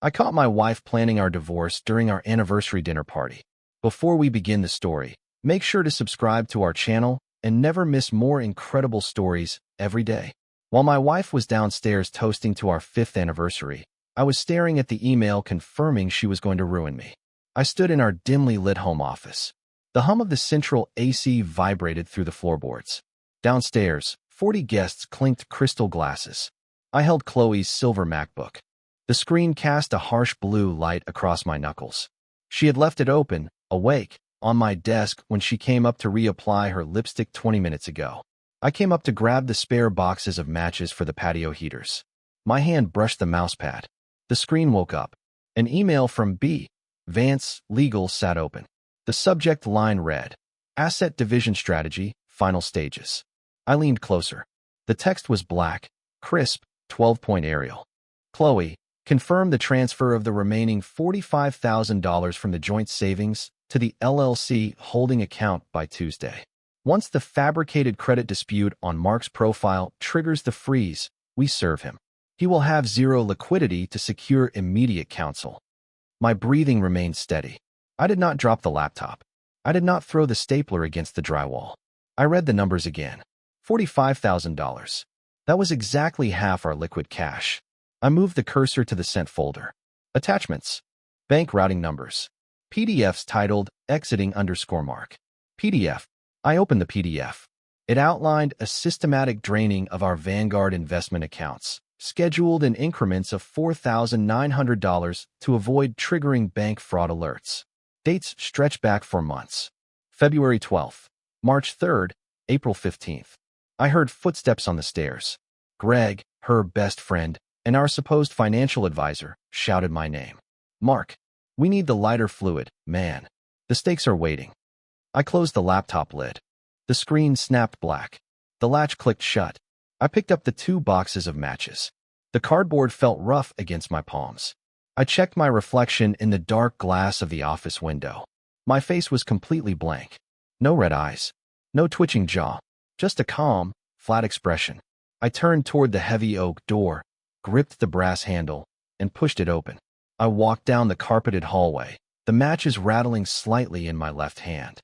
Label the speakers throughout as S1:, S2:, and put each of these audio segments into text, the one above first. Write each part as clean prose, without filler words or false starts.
S1: I caught my wife planning our divorce during our anniversary dinner party. Before we begin the story, make sure to subscribe to our channel and never miss more incredible stories every day. While my wife was downstairs toasting to our 5th anniversary, I was staring at the email confirming she was going to ruin me. I stood in our dimly lit home office. The hum of the central AC vibrated through the floorboards. Downstairs, 40 guests clinked crystal glasses. I held Chloe's silver MacBook. The screen cast a harsh blue light across my knuckles. She had left it open, awake, on my desk when she came up to reapply her lipstick 20 minutes ago. I came up to grab the spare boxes of matches for the patio heaters. My hand brushed the mousepad. The screen woke up. An email from B. Vance Legal sat open. The subject line read, Asset Division Strategy, Final Stages. I leaned closer. The text was black, crisp, 12-point Arial. Chloe, confirm the transfer of the remaining $45,000 from the joint savings to the LLC holding account by Tuesday. Once the fabricated credit dispute on Mark's profile triggers the freeze, we serve him. He will have zero liquidity to secure immediate counsel. My breathing remained steady. I did not drop the laptop. I did not throw the stapler against the drywall. I read the numbers again. $45,000. That was exactly half our liquid cash. I moved the cursor to the sent folder. Attachments. Bank routing numbers. PDFs titled Exiting_Mark. PDF. I opened the PDF. It outlined a systematic draining of our Vanguard investment accounts, scheduled in increments of $4,900 to avoid triggering bank fraud alerts. Dates stretch back for months. February 12th, March 3rd, April 15th. I heard footsteps on the stairs. Greg, her best friend, and our supposed financial advisor, shouted my name. Mark, we need the lighter fluid, man. The stakes are waiting. I closed the laptop lid. The screen snapped black. The latch clicked shut. I picked up the 2 boxes of matches. The cardboard felt rough against my palms. I checked my reflection in the dark glass of the office window. My face was completely blank. No red eyes. No twitching jaw. Just a calm, flat expression. I turned toward the heavy oak door, gripped the brass handle, and pushed it open. I walked down the carpeted hallway, the matches rattling slightly in my left hand.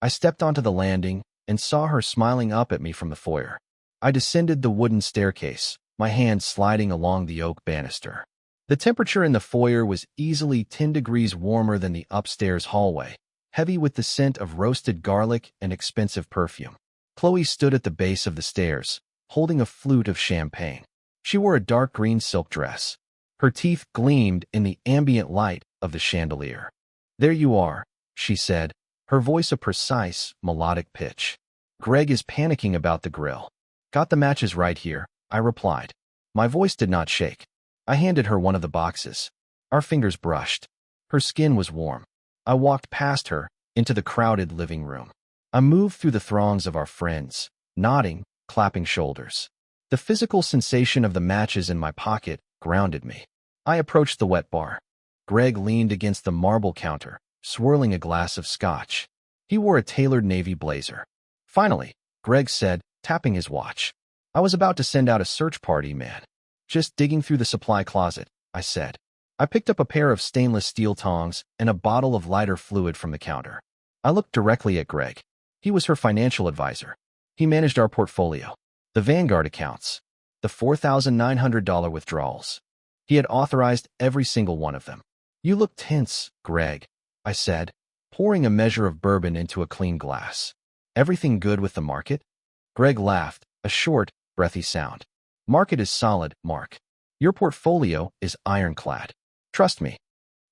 S1: I stepped onto the landing and saw her smiling up at me from the foyer. I descended the wooden staircase, my hand sliding along the oak banister. The temperature in the foyer was easily 10 degrees warmer than the upstairs hallway, heavy with the scent of roasted garlic and expensive perfume. Chloe stood at the base of the stairs, holding a flute of champagne. She wore a dark green silk dress. Her teeth gleamed in the ambient light of the chandelier. There you are, she said, her voice a precise, melodic pitch. Greg is panicking about the grill. Got the matches right here, I replied. My voice did not shake. I handed her one of the boxes. Our fingers brushed. Her skin was warm. I walked past her, into the crowded living room. I moved through the throngs of our friends, nodding, clapping shoulders. The physical sensation of the matches in my pocket grounded me. I approached the wet bar. Greg leaned against the marble counter, swirling a glass of scotch. He wore a tailored navy blazer. Finally, Greg said, tapping his watch. I was about to send out a search party, man. Just digging through the supply closet, I said. I picked up a pair of stainless steel tongs and a bottle of lighter fluid from the counter. I looked directly at Greg. He was her financial advisor. He managed our portfolio, the Vanguard accounts, the $4,900 withdrawals. He had authorized every single one of them. You look tense, Greg, I said, pouring a measure of bourbon into a clean glass. Everything good with the market? Greg laughed, a short, breathy sound. Market is solid, Mark. Your portfolio is ironclad. Trust me.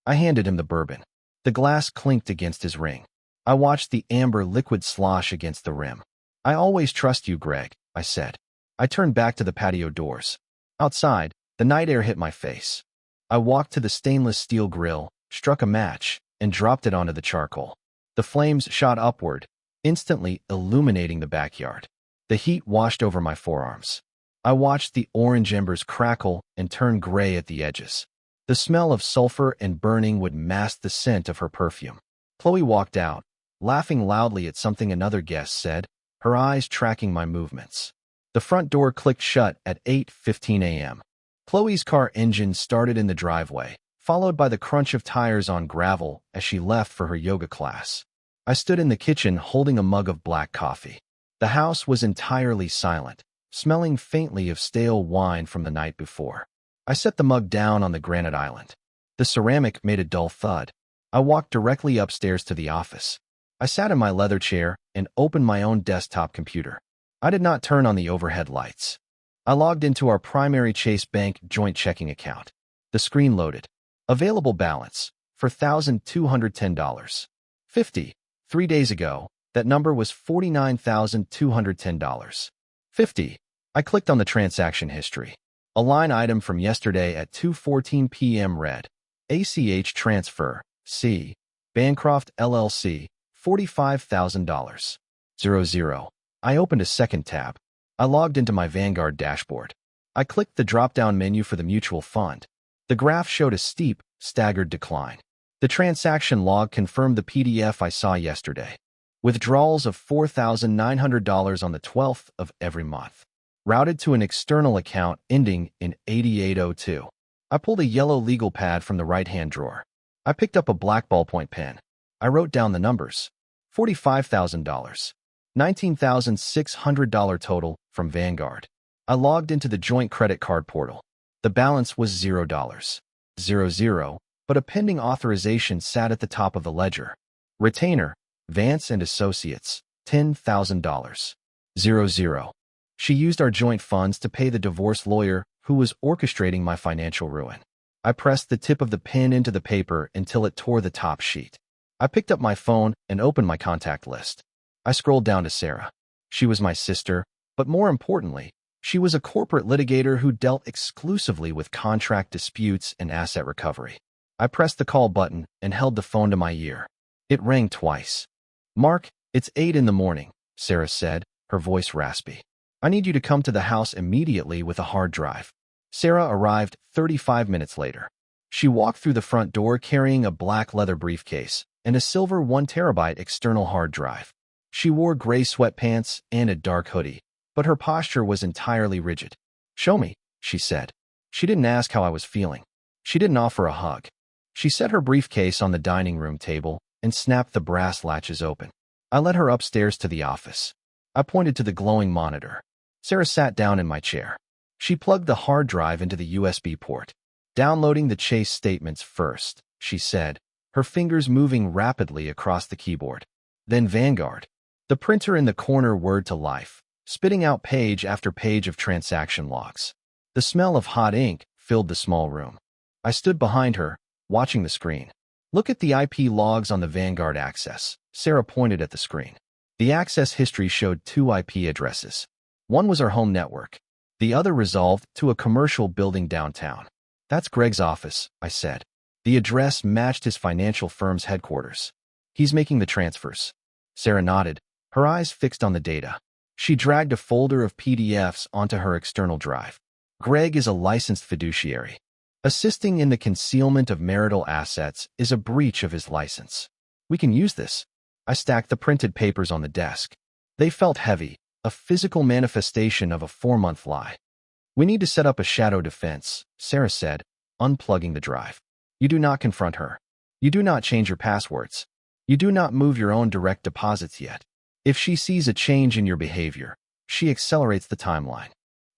S1: I handed him the bourbon. The glass clinked against his ring. I watched the amber liquid slosh against the rim. I always trust you, Greg, I said. I turned back to the patio doors. Outside, the night air hit my face. I walked to the stainless steel grill, struck a match, and dropped it onto the charcoal. The flames shot upward, instantly illuminating the backyard. The heat washed over my forearms. I watched the orange embers crackle and turn gray at the edges. The smell of sulfur and burning would mask the scent of her perfume. Chloe walked out, laughing loudly at something another guest said, her eyes tracking my movements. The front door clicked shut at 8:15 a.m. Chloe's car engine started in the driveway, followed by the crunch of tires on gravel as she left for her yoga class. I stood in the kitchen holding a mug of black coffee. The house was entirely silent, smelling faintly of stale wine from the night before. I set the mug down on the granite island. The ceramic made a dull thud. I walked directly upstairs to the office. I sat in my leather chair and opened my own desktop computer. I did not turn on the overhead lights. I logged into our primary Chase Bank joint checking account. The screen loaded. Available balance, $4,210.50. 3 days ago, that number was $49,210.50. I clicked on the transaction history. A line item from yesterday at 2:14 p.m. read, ACH transfer, C. Bancroft LLC, $45,000. 00. I opened a second tab. I logged into my Vanguard dashboard. I clicked the drop-down menu for the mutual fund. The graph showed a steep, staggered decline. The transaction log confirmed the PDF I saw yesterday. Withdrawals of $4,900 on the 12th of every month. Routed to an external account ending in 8802. I pulled a yellow legal pad from the right-hand drawer. I picked up a black ballpoint pen. I wrote down the numbers. $45,000. $19,600 total from Vanguard. I logged into the joint credit card portal. The balance was $0. 00, but a pending authorization sat at the top of the ledger. Retainer, Vance and Associates, $10,000. 00. She used our joint funds to pay the divorce lawyer who was orchestrating my financial ruin. I pressed the tip of the pen into the paper until it tore the top sheet. I picked up my phone and opened my contact list. I scrolled down to Sarah. She was my sister, but more importantly, she was a corporate litigator who dealt exclusively with contract disputes and asset recovery. I pressed the call button and held the phone to my ear. It rang twice. Mark, it's 8 in the morning, Sarah said, her voice raspy. I need you to come to the house immediately with a hard drive. Sarah arrived 35 minutes later. She walked through the front door carrying a black leather briefcase and a silver 1 terabyte external hard drive. She wore gray sweatpants and a dark hoodie, but her posture was entirely rigid. Show me, she said. She didn't ask how I was feeling. She didn't offer a hug. She set her briefcase on the dining room table and snapped the brass latches open. I led her upstairs to the office. I pointed to the glowing monitor. Sarah sat down in my chair. She plugged the hard drive into the USB port. Downloading the Chase statements first, she said, her fingers moving rapidly across the keyboard. Then Vanguard. The printer in the corner whirred to life, spitting out page after page of transaction logs. The smell of hot ink filled the small room. I stood behind her, watching the screen. Look at the IP logs on the Vanguard access. Sarah pointed at the screen. The access history showed 2 IP addresses. One was our home network. The other resolved to a commercial building downtown. That's Greg's office, I said. The address matched his financial firm's headquarters. He's making the transfers. Sarah nodded, her eyes fixed on the data. She dragged a folder of PDFs onto her external drive. Greg is a licensed fiduciary. Assisting in the concealment of marital assets is a breach of his license. We can use this. I stacked the printed papers on the desk. They felt heavy, a physical manifestation of a 4-month lie. We need to set up a shadow defense, Sarah said, unplugging the drive. You do not confront her. You do not change your passwords. You do not move your own direct deposits yet. If she sees a change in your behavior, she accelerates the timeline.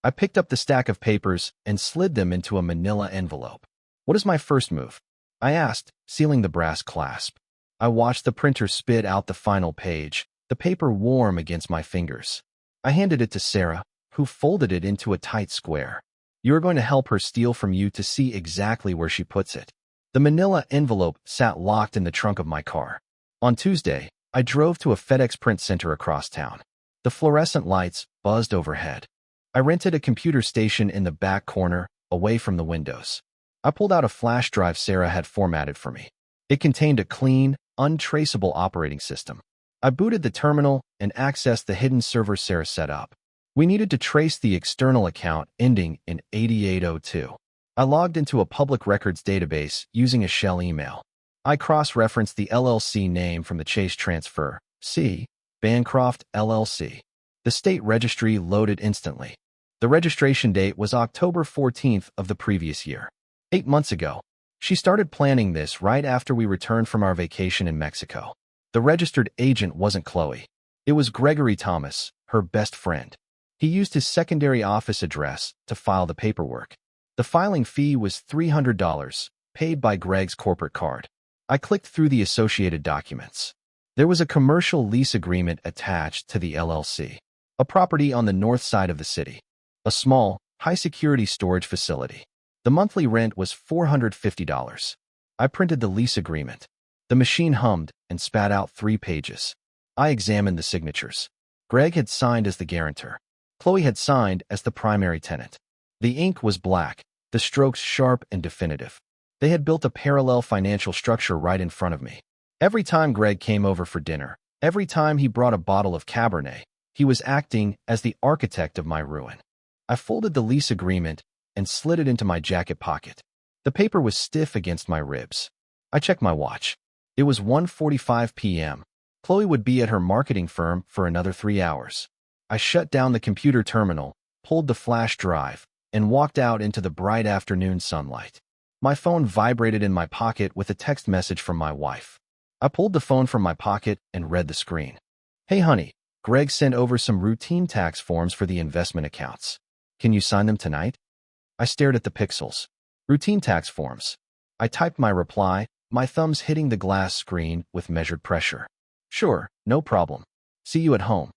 S1: I picked up the stack of papers and slid them into a manila envelope. What is my first move? I asked, sealing the brass clasp. I watched the printer spit out the final page, the paper warm against my fingers. I handed it to Sarah, who folded it into a tight square. You are going to help her steal from you to see exactly where she puts it. The manila envelope sat locked in the trunk of my car. On Tuesday, I drove to a FedEx print center across town. The fluorescent lights buzzed overhead. I rented a computer station in the back corner, away from the windows. I pulled out a flash drive Sarah had formatted for me. It contained a clean, untraceable operating system. I booted the terminal and accessed the hidden server Sarah set up. We needed to trace the external account ending in 8802. I logged into a public records database using a shell email. I cross-referenced the LLC name from the Chase transfer, C. Bancroft LLC. The state registry loaded instantly. The registration date was October 14th of the previous year. 8 months ago. She started planning this right after we returned from our vacation in Mexico. The registered agent wasn't Chloe. It was Gregory Thomas, her best friend. He used his secondary office address to file the paperwork. The filing fee was $300, paid by Greg's corporate card. I clicked through the associated documents. There was a commercial lease agreement attached to the LLC, a property on the north side of the city, a small, high-security storage facility. The monthly rent was $450. I printed the lease agreement. The machine hummed and spat out 3 pages. I examined the signatures. Greg had signed as the guarantor. Chloe had signed as the primary tenant. The ink was black, the strokes sharp and definitive. They had built a parallel financial structure right in front of me. Every time Greg came over for dinner, every time he brought a bottle of Cabernet, he was acting as the architect of my ruin. I folded the lease agreement and slid it into my jacket pocket. The paper was stiff against my ribs. I checked my watch. It was 1:45 p.m. Chloe would be at her marketing firm for another 3 hours. I shut down the computer terminal, pulled the flash drive, and walked out into the bright afternoon sunlight. My phone vibrated in my pocket with a text message from my wife. I pulled the phone from my pocket and read the screen. "Hey honey, Greg sent over some routine tax forms for the investment accounts. Can you sign them tonight?" I stared at the pixels. Routine tax forms. I typed my reply, my thumbs hitting the glass screen with measured pressure. "Sure, no problem. See you at home."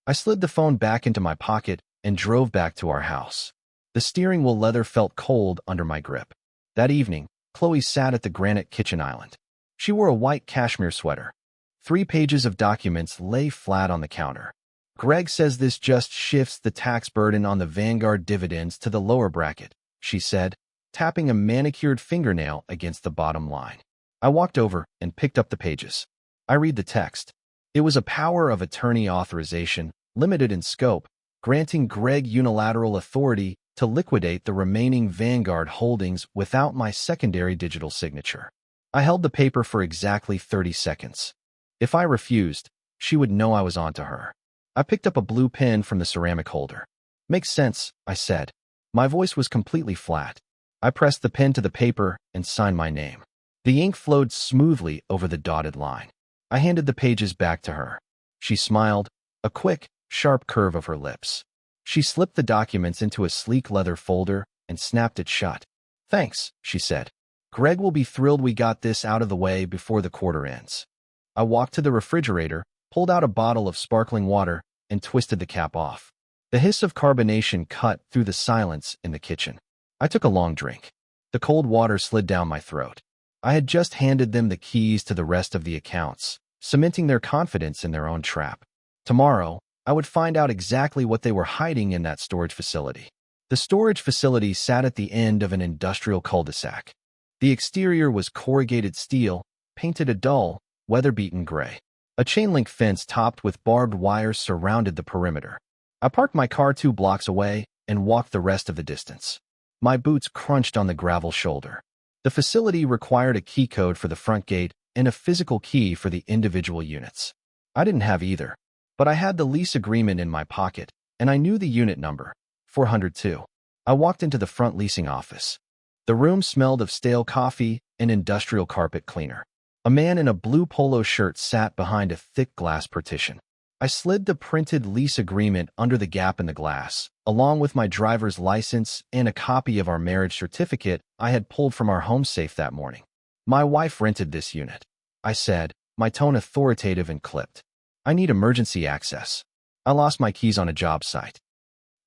S1: I slid the phone back into my pocket and drove back to our house. The steering wheel leather felt cold under my grip. That evening, Chloe sat at the granite kitchen island. She wore a white cashmere sweater. 3 pages of documents lay flat on the counter. "Greg says this just shifts the tax burden on the Vanguard dividends to the lower bracket," she said, tapping a manicured fingernail against the bottom line. I walked over and picked up the pages. I read the text. It was a power of attorney authorization, limited in scope, granting Greg unilateral authority to liquidate the remaining Vanguard holdings without my secondary digital signature. I held the paper for exactly 30 seconds. If I refused, she would know I was onto her. I picked up a blue pen from the ceramic holder. "Makes sense," I said. My voice was completely flat. I pressed the pen to the paper and signed my name. The ink flowed smoothly over the dotted line. I handed the pages back to her. She smiled, a quick, sharp curve of her lips. She slipped the documents into a sleek leather folder and snapped it shut. "Thanks," she said. "Greg will be thrilled we got this out of the way before the quarter ends." I walked to the refrigerator, pulled out a bottle of sparkling water, and twisted the cap off. The hiss of carbonation cut through the silence in the kitchen. I took a long drink. The cold water slid down my throat. I had just handed them the keys to the rest of the accounts, cementing their confidence in their own trap. Tomorrow, I would find out exactly what they were hiding in that storage facility. The storage facility sat at the end of an industrial cul-de-sac. The exterior was corrugated steel, painted a dull, weather-beaten gray. A chain-link fence topped with barbed wire surrounded the perimeter. I parked my car 2 blocks away and walked the rest of the distance. My boots crunched on the gravel shoulder. The facility required a key code for the front gate and a physical key for the individual units. I didn't have either, but I had the lease agreement in my pocket, and I knew the unit number, 402. I walked into the front leasing office. The room smelled of stale coffee and industrial carpet cleaner. A man in a blue polo shirt sat behind a thick glass partition. I slid the printed lease agreement under the gap in the glass, along with my driver's license and a copy of our marriage certificate I had pulled from our home safe that morning. "My wife rented this unit," I said, my tone authoritative and clipped. "I need emergency access. I lost my keys on a job site."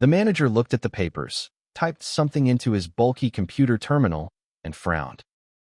S1: The manager looked at the papers, typed something into his bulky computer terminal, and frowned.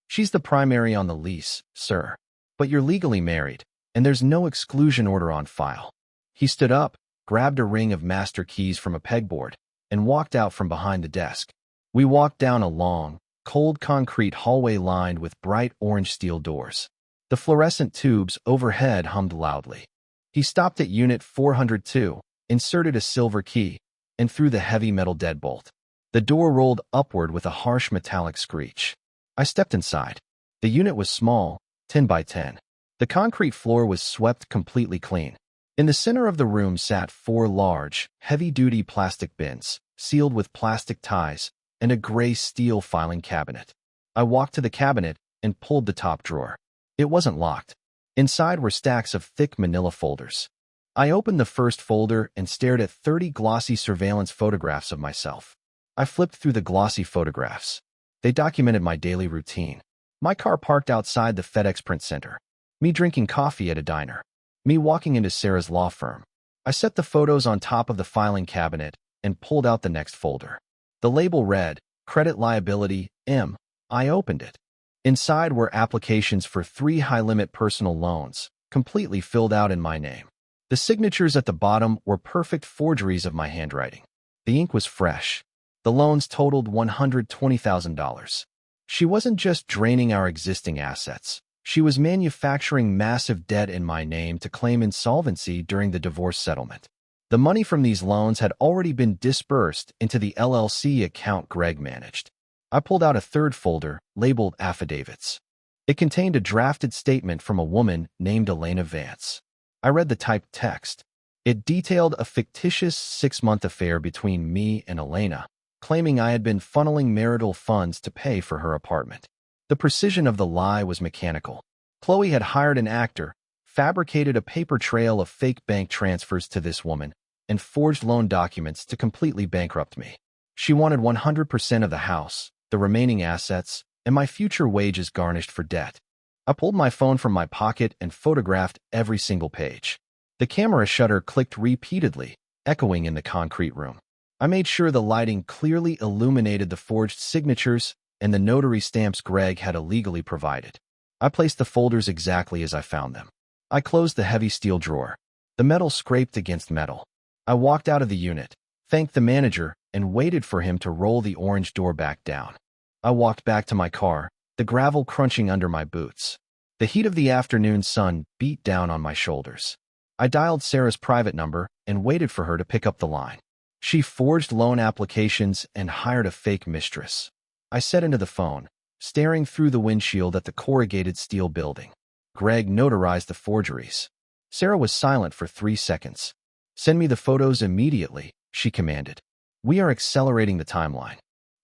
S1: "She's the primary on the lease, sir. But you're legally married, and there's no exclusion order on file." He stood up, grabbed a ring of master keys from a pegboard, and walked out from behind the desk. We walked down a long, cold concrete hallway lined with bright orange steel doors. The fluorescent tubes overhead hummed loudly. He stopped at unit 402, inserted a silver key, and threw the heavy metal deadbolt. The door rolled upward with a harsh metallic screech. I stepped inside. The unit was small, 10 by 10. The concrete floor was swept completely clean. In the center of the room sat 4 large, heavy-duty plastic bins, sealed with plastic ties, and a gray steel filing cabinet. I walked to the cabinet and pulled the top drawer. It wasn't locked. Inside were stacks of thick manila folders. I opened the first folder and stared at 30 glossy surveillance photographs of myself. I flipped through the glossy photographs. They documented my daily routine. My car parked outside the FedEx print center. Me drinking coffee at a diner. Me walking into Sarah's law firm. I set the photos on top of the filing cabinet and pulled out the next folder. The label read, Credit Liability, M. I opened it. Inside were applications for 3 high-limit personal loans, completely filled out in my name. The signatures at the bottom were perfect forgeries of my handwriting. The ink was fresh. The loans totaled $120,000. She wasn't just draining our existing assets. She was manufacturing massive debt in my name to claim insolvency during the divorce settlement. The money from these loans had already been disbursed into the LLC account Greg managed. I pulled out a third folder, labeled Affidavits. It contained a drafted statement from a woman named Elena Vance. I read the typed text. It detailed a fictitious 6-month affair between me and Elena, claiming I had been funneling marital funds to pay for her apartment. The precision of the lie was mechanical. Chloe had hired an actor, fabricated a paper trail of fake bank transfers to this woman, and forged loan documents to completely bankrupt me. She wanted 100% of the house, the remaining assets, and my future wages garnished for debt. I pulled my phone from my pocket and photographed every single page. The camera shutter clicked repeatedly, echoing in the concrete room. I made sure the lighting clearly illuminated the forged signatures and the notary stamps Greg had illegally provided. I placed the folders exactly as I found them. I closed the heavy steel drawer. The metal scraped against metal. I walked out of the unit, thanked the manager, and waited for him to roll the orange door back down. I walked back to my car, the gravel crunching under my boots. The heat of the afternoon sun beat down on my shoulders. I dialed Sarah's private number and waited for her to pick up the line. She forged loan applications and hired a fake mistress. I set into the phone, staring through the windshield at the corrugated steel building. Greg notarized the forgeries. Sarah was silent for 3 seconds. Send me the photos immediately, she commanded. We are accelerating the timeline.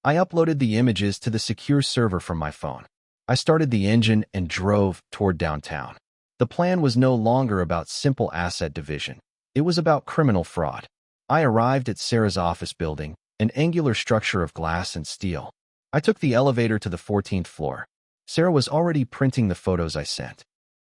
S1: I uploaded the images to the secure server from my phone. I started the engine and drove toward downtown. The plan was no longer about simple asset division. It was about criminal fraud. I arrived at Sarah's office building, an angular structure of glass and steel. I took the elevator to the 14th floor. Sarah was already printing the photos I sent.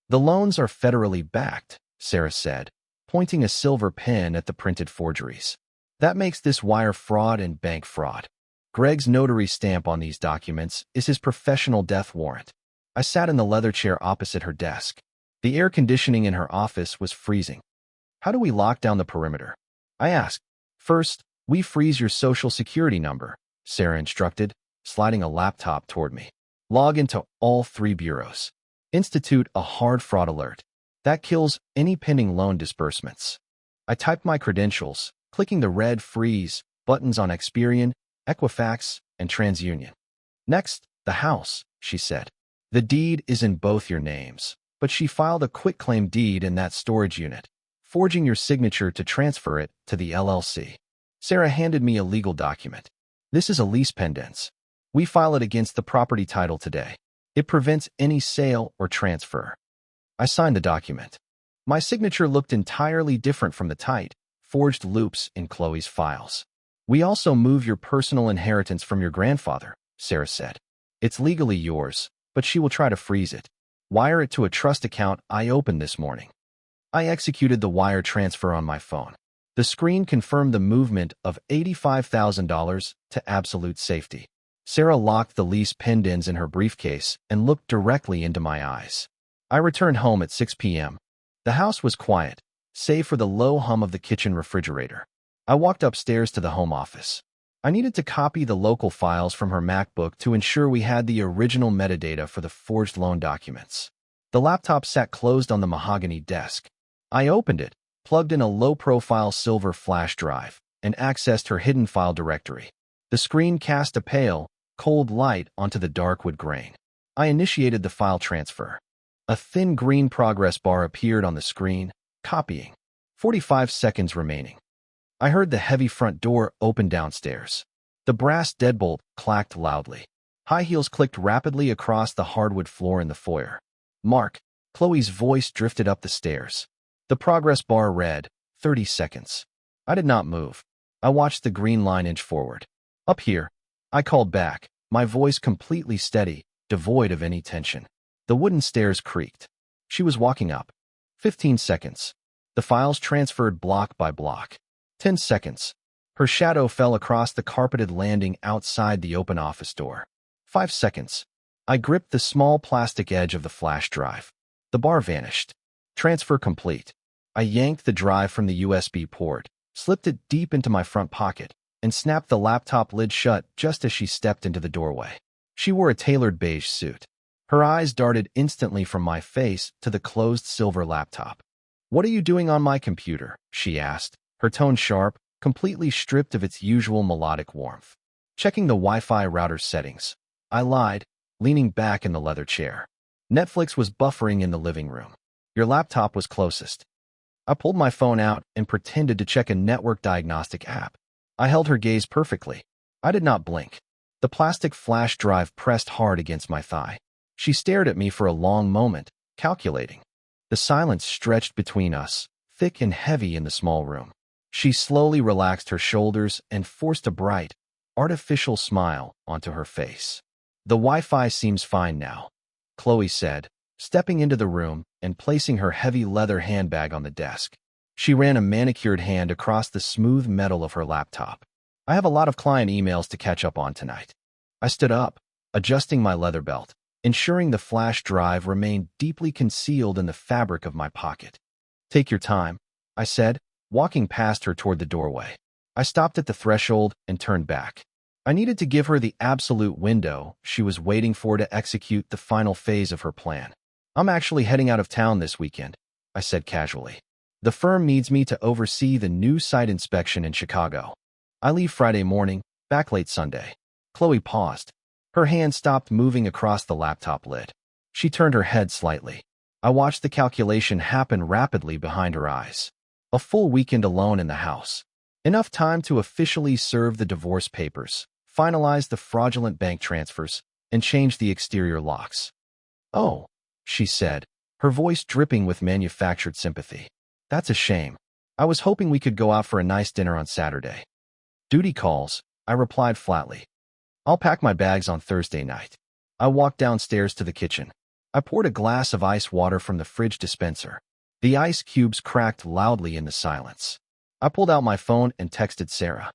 S1: The loans are federally backed, Sarah said, pointing a silver pen at the printed forgeries. That makes this wire fraud and bank fraud. Greg's notary stamp on these documents is his professional death warrant. I sat in the leather chair opposite her desk. The air conditioning in her office was freezing. How do we lock down the perimeter? I asked. First, we freeze your social security number, Sarah instructed, sliding a laptop toward me. Log into all 3 bureaus. Institute a hard fraud alert. That kills any pending loan disbursements. I typed my credentials, clicking the red freeze buttons on Experian, Equifax, and TransUnion. Next, the house, she said. The deed is in both your names, but she filed a quitclaim deed in that storage unit, forging your signature to transfer it to the LLC. Sarah handed me a legal document. This is a lease pendens. We file it against the property title today. It prevents any sale or transfer. I signed the document. My signature looked entirely different from the tight, forged loops in Chloe's files. We also move your personal inheritance from your grandfather, Sarah said. It's legally yours, but she will try to freeze it. Wire it to a trust account I opened this morning. I executed the wire transfer on my phone. The screen confirmed the movement of $85,000 to absolute safety. Sarah locked the lease pendens in her briefcase and looked directly into my eyes. I returned home at 6 p.m. The house was quiet, save for the low hum of the kitchen refrigerator. I walked upstairs to the home office. I needed to copy the local files from her MacBook to ensure we had the original metadata for the forged loan documents. The laptop sat closed on the mahogany desk. I opened it, plugged in a low-profile silver flash drive, and accessed her hidden file directory. The screen cast a pale, cold light onto the dark wood grain. I initiated the file transfer. A thin green progress bar appeared on the screen, copying. 45 seconds remaining. I heard the heavy front door open downstairs. The brass deadbolt clacked loudly. High heels clicked rapidly across the hardwood floor in the foyer. Mark, Chloe's voice drifted up the stairs. The progress bar read, 30 seconds. I did not move. I watched the green line inch forward. Up here, I called back, my voice completely steady, devoid of any tension. The wooden stairs creaked. She was walking up. 15 seconds. The files transferred block by block. 10 seconds. Her shadow fell across the carpeted landing outside the open office door. 5 seconds. I gripped the small plastic edge of the flash drive. The bar vanished. Transfer complete. I yanked the drive from the USB port, slipped it deep into my front pocket, and snapped the laptop lid shut just as she stepped into the doorway. She wore a tailored beige suit. Her eyes darted instantly from my face to the closed silver laptop. "What are you doing on my computer?" she asked, her tone sharp, completely stripped of its usual melodic warmth. "Checking the Wi-Fi router settings," I lied, leaning back in the leather chair. Netflix was buffering in the living room. Your laptop was closest. I pulled my phone out and pretended to check a network diagnostic app. I held her gaze perfectly. I did not blink. The plastic flash drive pressed hard against my thigh. She stared at me for a long moment, calculating. The silence stretched between us, thick and heavy in the small room. She slowly relaxed her shoulders and forced a bright, artificial smile onto her face. "The Wi-Fi seems fine now," Chloe said, stepping into the room and placing her heavy leather handbag on the desk. She ran a manicured hand across the smooth metal of her laptop. "I have a lot of client emails to catch up on tonight." I stood up, adjusting my leather belt, ensuring the flash drive remained deeply concealed in the fabric of my pocket. "Take your time," I said, walking past her toward the doorway. I stopped at the threshold and turned back. I needed to give her the absolute window she was waiting for to execute the final phase of her plan. "I'm actually heading out of town this weekend," I said casually. "The firm needs me to oversee the new site inspection in Chicago. I leave Friday morning, back late Sunday." Chloe paused. Her hand stopped moving across the laptop lid. She turned her head slightly. I watched the calculation happen rapidly behind her eyes. A full weekend alone in the house. Enough time to officially serve the divorce papers, finalize the fraudulent bank transfers, and change the exterior locks. "Oh," she said, her voice dripping with manufactured sympathy. "That's a shame. I was hoping we could go out for a nice dinner on Saturday." "Duty calls," I replied flatly. "I'll pack my bags on Thursday night." I walked downstairs to the kitchen. I poured a glass of ice water from the fridge dispenser. The ice cubes cracked loudly in the silence. I pulled out my phone and texted Sarah.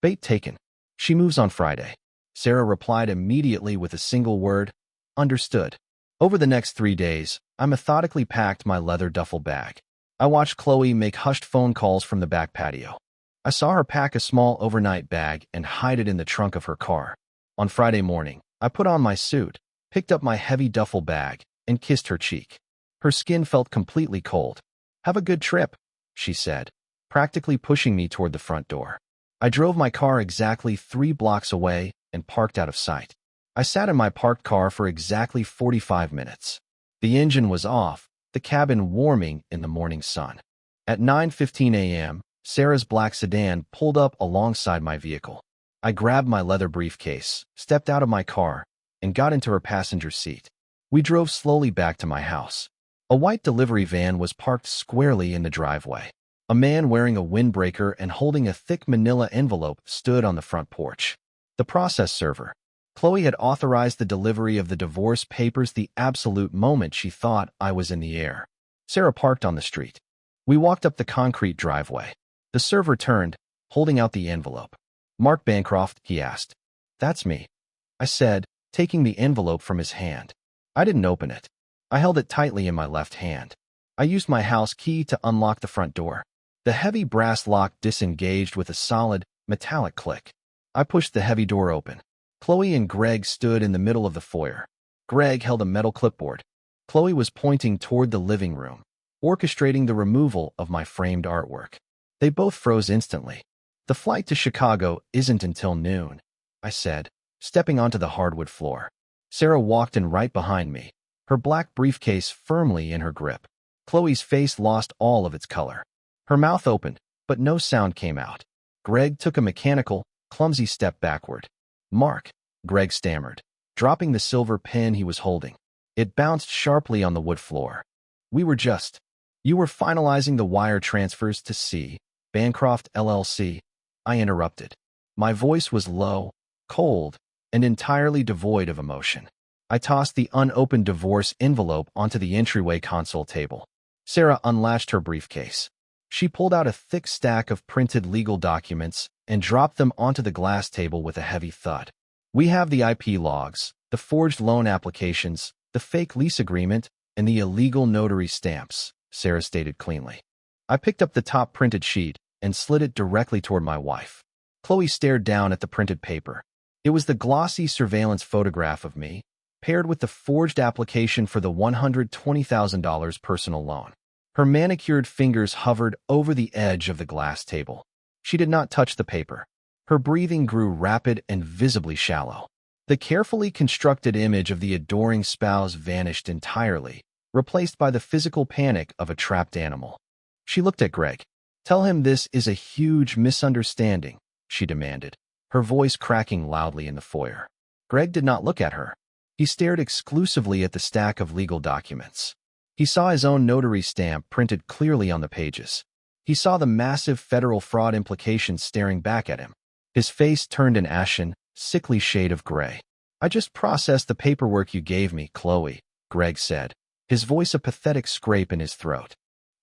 S1: "Bait taken. She moves on Friday." Sarah replied immediately with a single word, "Understood." Over the next 3 days, I methodically packed my leather duffel bag. I watched Chloe make hushed phone calls from the back patio. I saw her pack a small overnight bag and hide it in the trunk of her car. On Friday morning, I put on my suit, picked up my heavy duffel bag, and kissed her cheek. Her skin felt completely cold. "Have a good trip," she said, practically pushing me toward the front door. I drove my car exactly 3 blocks away and parked out of sight. I sat in my parked car for exactly 45 minutes. The engine was off, the cabin warming in the morning sun. At 9:15 a.m., Sarah's black sedan pulled up alongside my vehicle. I grabbed my leather briefcase, stepped out of my car, and got into her passenger seat. We drove slowly back to my house. A white delivery van was parked squarely in the driveway. A man wearing a windbreaker and holding a thick manila envelope stood on the front porch. The process server. Chloe had authorized the delivery of the divorce papers the absolute moment she thought I was in the air. Sarah parked on the street. We walked up the concrete driveway. The server turned, holding out the envelope. "Mark Bancroft?" he asked. "That's me," I said, taking the envelope from his hand. I didn't open it. I held it tightly in my left hand. I used my house key to unlock the front door. The heavy brass lock disengaged with a solid, metallic click. I pushed the heavy door open. Chloe and Greg stood in the middle of the foyer. Greg held a metal clipboard. Chloe was pointing toward the living room, orchestrating the removal of my framed artwork. They both froze instantly. "The flight to Chicago isn't until noon," I said, stepping onto the hardwood floor. Sarah walked in right behind me, her black briefcase firmly in her grip. Chloe's face lost all of its color. Her mouth opened, but no sound came out. Greg took a mechanical, clumsy step backward. "Mark," Greg stammered. dropping the silver pen he was holding. It bounced sharply on the wood floor. You were finalizing the wire transfers to C. Bancroft LLC. I interrupted. My voice was low, cold, and entirely devoid of emotion. I tossed the unopened divorce envelope onto the entryway console table. Sarah unlatched her briefcase. She pulled out a thick stack of printed legal documents and dropped them onto the glass table with a heavy thud. We have the IP logs, the forged loan applications, the fake lease agreement, and the illegal notary stamps, Sarah stated cleanly. I picked up the top printed sheet and slid it directly toward my wife. Chloe stared down at the printed paper. It was the glossy surveillance photograph of me, paired with the forged application for the $120,000 personal loan. Her manicured fingers hovered over the edge of the glass table. She did not touch the paper. Her breathing grew rapid and visibly shallow. The carefully constructed image of the adoring spouse vanished entirely, replaced by the physical panic of a trapped animal. She looked at Greg. "Tell him this is a huge misunderstanding," she demanded, her voice cracking loudly in the foyer. Greg did not look at her. He stared exclusively at the stack of legal documents. He saw his own notary stamp printed clearly on the pages. He saw the massive federal fraud implications staring back at him. His face turned an ashen, sickly shade of gray. "I just processed the paperwork you gave me, Chloe," Greg said, his voice a pathetic scrape in his throat.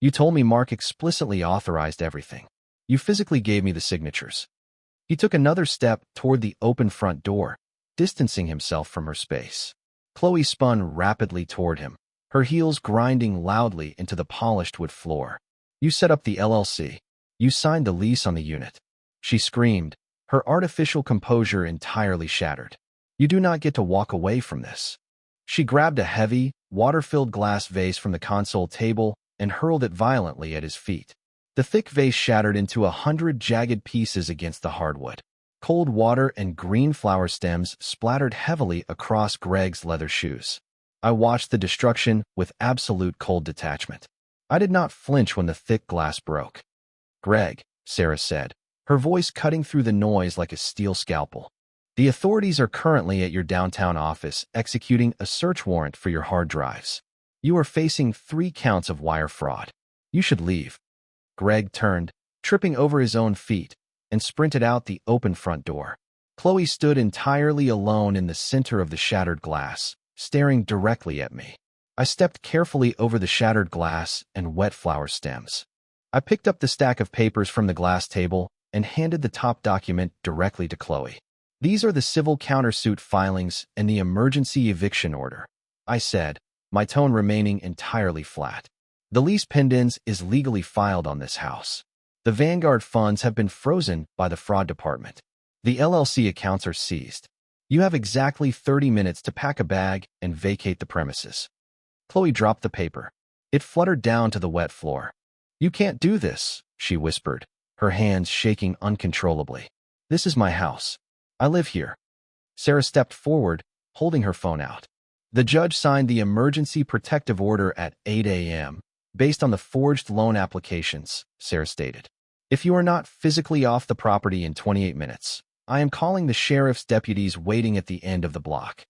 S1: "You told me Mark explicitly authorized everything. You physically gave me the signatures." He took another step toward the open front door, distancing himself from her space. Chloe spun rapidly toward him, her heels grinding loudly into the polished wood floor. "You set up the LLC. You signed the lease on the unit," she screamed, her artificial composure entirely shattered. "You do not get to walk away from this." She grabbed a heavy, water-filled glass vase from the console table and hurled it violently at his feet. The thick vase shattered into 100 jagged pieces against the hardwood. Cold water and green flower stems splattered heavily across Greg's leather shoes. I watched the destruction with absolute cold detachment. I did not flinch when the thick glass broke. "Greg," Sarah said, her voice cutting through the noise like a steel scalpel. "The authorities are currently at your downtown office executing a search warrant for your hard drives. You are facing 3 counts of wire fraud. You should leave." Greg turned, tripping over his own feet, and sprinted out the open front door. Chloe stood entirely alone in the center of the shattered glass, staring directly at me. I stepped carefully over the shattered glass and wet flower stems. I picked up the stack of papers from the glass table and handed the top document directly to Chloe. "These are the civil countersuit filings and the emergency eviction order," I said, my tone remaining entirely flat. "The lease pendens is legally filed on this house. The Vanguard funds have been frozen by the fraud department. The LLC accounts are seized. You have exactly 30 minutes to pack a bag and vacate the premises." Chloe dropped the paper. It fluttered down to the wet floor. "You can't do this," she whispered, her hands shaking uncontrollably. "This is my house. I live here." Sarah stepped forward, holding her phone out. "The judge signed the emergency protective order at 8 a.m., based on the forged loan applications," Sarah stated. "If you are not physically off the property in 28 minutes, I am calling the sheriff's deputies waiting at the end of the block."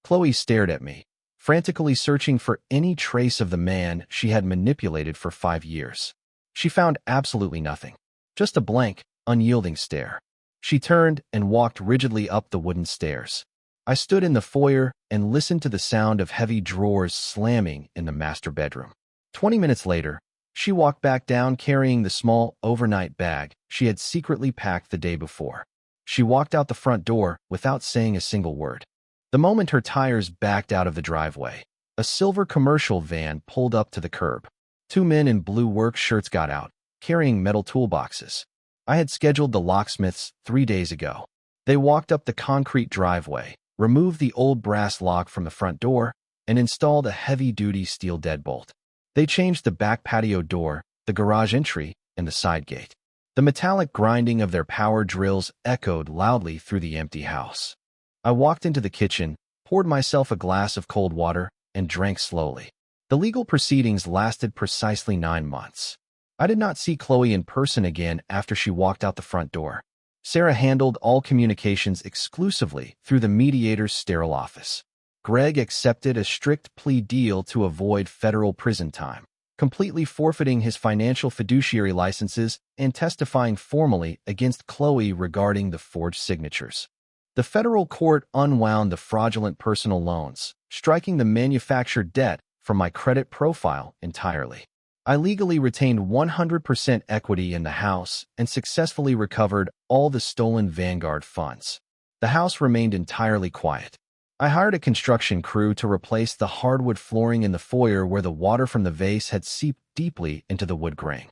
S1: Chloe stared at me, frantically searching for any trace of the man she had manipulated for 5 years. She found absolutely nothing, just a blank, unyielding stare. She turned and walked rigidly up the wooden stairs. I stood in the foyer and listened to the sound of heavy drawers slamming in the master bedroom. 20 minutes later, she walked back down carrying the small overnight bag she had secretly packed the day before. She walked out the front door without saying a single word. The moment her tires backed out of the driveway, a silver commercial van pulled up to the curb. 2 men in blue work shirts got out, carrying metal toolboxes. I had scheduled the locksmiths 3 days ago. They walked up the concrete driveway, removed the old brass lock from the front door, and installed a heavy-duty steel deadbolt. They changed the back patio door, the garage entry, and the side gate. The metallic grinding of their power drills echoed loudly through the empty house. I walked into the kitchen, poured myself a glass of cold water, and drank slowly. The legal proceedings lasted precisely 9 months. I did not see Chloe in person again after she walked out the front door. Sarah handled all communications exclusively through the mediator's sterile office. Greg accepted a strict plea deal to avoid federal prison time, completely forfeiting his financial fiduciary licenses and testifying formally against Chloe regarding the forged signatures. The federal court unwound the fraudulent personal loans, striking the manufactured debt from my credit profile entirely. I legally retained 100% equity in the house and successfully recovered all the stolen Vanguard funds. The house remained entirely quiet. I hired a construction crew to replace the hardwood flooring in the foyer where the water from the vase had seeped deeply into the wood grain.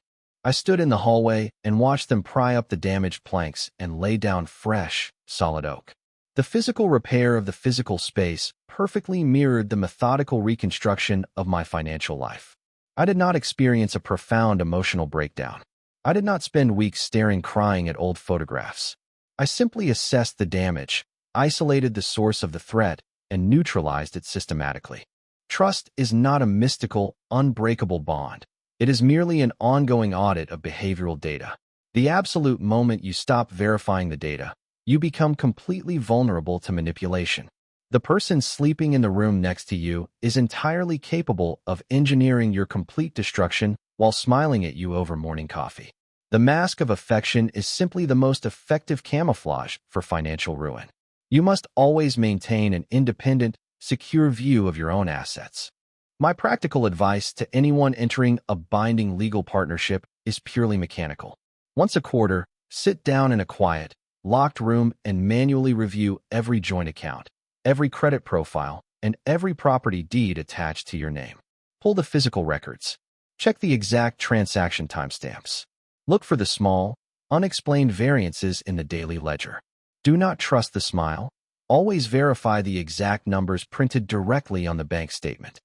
S1: I stood in the hallway and watched them pry up the damaged planks and lay down fresh, solid oak. The physical repair of the physical space perfectly mirrored the methodical reconstruction of my financial life. I did not experience a profound emotional breakdown. I did not spend weeks staring crying at old photographs. I simply assessed the damage, isolated the source of the threat, and neutralized it systematically. Trust is not a mystical, unbreakable bond. It is merely an ongoing audit of behavioral data. The absolute moment you stop verifying the data, you become completely vulnerable to manipulation. The person sleeping in the room next to you is entirely capable of engineering your complete destruction while smiling at you over morning coffee. The mask of affection is simply the most effective camouflage for financial ruin. You must always maintain an independent, secure view of your own assets. My practical advice to anyone entering a binding legal partnership is purely mechanical. Once a quarter, sit down in a quiet, locked room and manually review every joint account, every credit profile, and every property deed attached to your name. Pull the physical records. Check the exact transaction timestamps. Look for the small, unexplained variances in the daily ledger. Do not trust the smile. Always verify the exact numbers printed directly on the bank statement.